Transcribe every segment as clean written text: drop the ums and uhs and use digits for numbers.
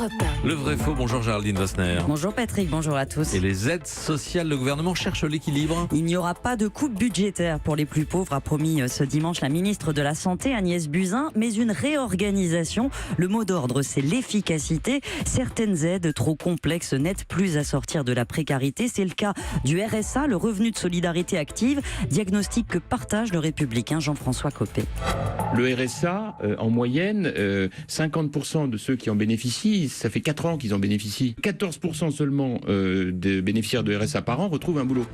Europe 1. Le vrai faux, bonjour Géraldine Wassner. Bonjour Patrick, bonjour à tous. Et les aides sociales, le gouvernement cherche l'équilibre. Il n'y aura pas de coupe budgétaire pour les plus pauvres, a promis ce dimanche la ministre de la Santé Agnès Buzyn, mais une réorganisation. Le mot d'ordre, c'est l'efficacité. Certaines aides trop complexes n'aident plus à sortir de la précarité. C'est le cas du RSA, le revenu de solidarité active, diagnostic que partage le républicain Jean-François Copé. Le RSA, en moyenne, 50% de ceux qui en bénéficient, ça fait 4 ans qu'ils en bénéficient. 14% seulement des bénéficiaires de RSA par an retrouvent un boulot.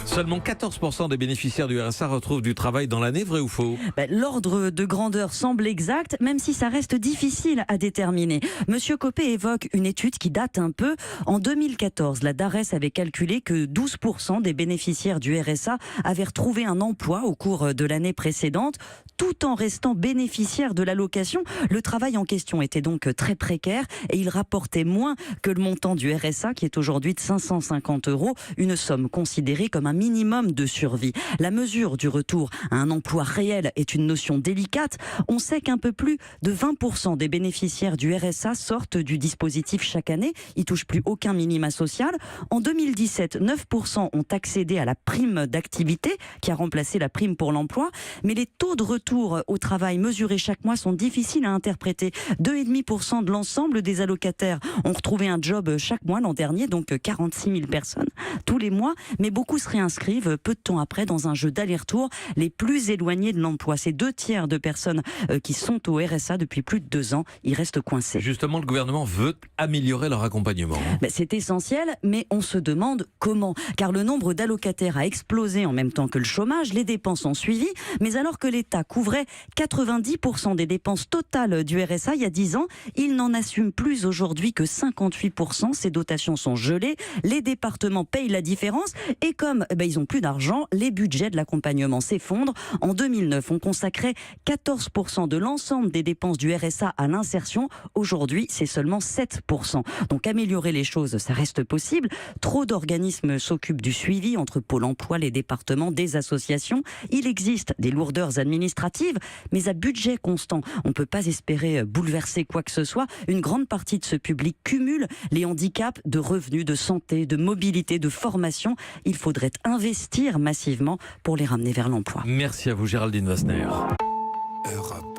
Seulement 14% des bénéficiaires du RSA retrouvent du travail dans l'année, vrai ou faux? L'ordre de grandeur semble exact, même si ça reste difficile à déterminer. Monsieur Copé évoque une étude qui date un peu. En 2014, la DARES avait calculé que 12% des bénéficiaires du RSA avaient retrouvé un emploi au cours de l'année précédente, tout en restant bénéficiaires de l'allocation. Le travail en question était donc très précaire et il rapportait moins que le montant du RSA qui est aujourd'hui de 550 €, une somme considérée comme un minimum de survie. La mesure du retour à un emploi réel est une notion délicate. On sait qu'un peu plus de 20% des bénéficiaires du RSA sortent du dispositif chaque année. Ils touchent plus aucun minima social. En 2017, 9% ont accédé à la prime d'activité qui a remplacé la prime pour l'emploi. Mais les taux de retour au travail mesurés chaque mois sont difficiles à interpréter. 2,5% de l'ensemble des allocataires ont retrouvé un job chaque mois l'an dernier, donc 46 000 personnes tous les mois. Mais beaucoup se réinscrivent peu de temps après dans un jeu d'aller-retour les plus éloignés de l'emploi. C'est 2/3 de personnes qui sont au RSA depuis plus de 2 ans. Ils restent coincés. Justement, le gouvernement veut améliorer leur accompagnement. C'est essentiel, mais on se demande comment. Car le nombre d'allocataires a explosé en même temps que le chômage, les dépenses ont suivi, mais alors que l'État couvrait 90% des dépenses totales du RSA il y a 10 ans, il n'en assume plus aujourd'hui que 58%. Ces dotations sont gelées, les départements payent la différence et comme ils n'ont plus d'argent, les budgets de l'accompagnement s'effondrent. En 2009, on consacrait 14% de l'ensemble des dépenses du RSA à l'insertion. Aujourd'hui, c'est seulement 7%. Donc améliorer les choses, ça reste possible. Trop d'organismes s'occupent du suivi entre Pôle emploi, les départements, des associations. Il existe des lourdeurs administratives, mais à budget constant, on ne peut pas espérer bouleverser quoi que ce soit. Une grande partie de ce public cumule les handicaps de revenus, de santé, de mobilité, de formation. Il faudrait investir massivement pour les ramener vers l'emploi. Merci à vous Géraldine Wassner. Europe.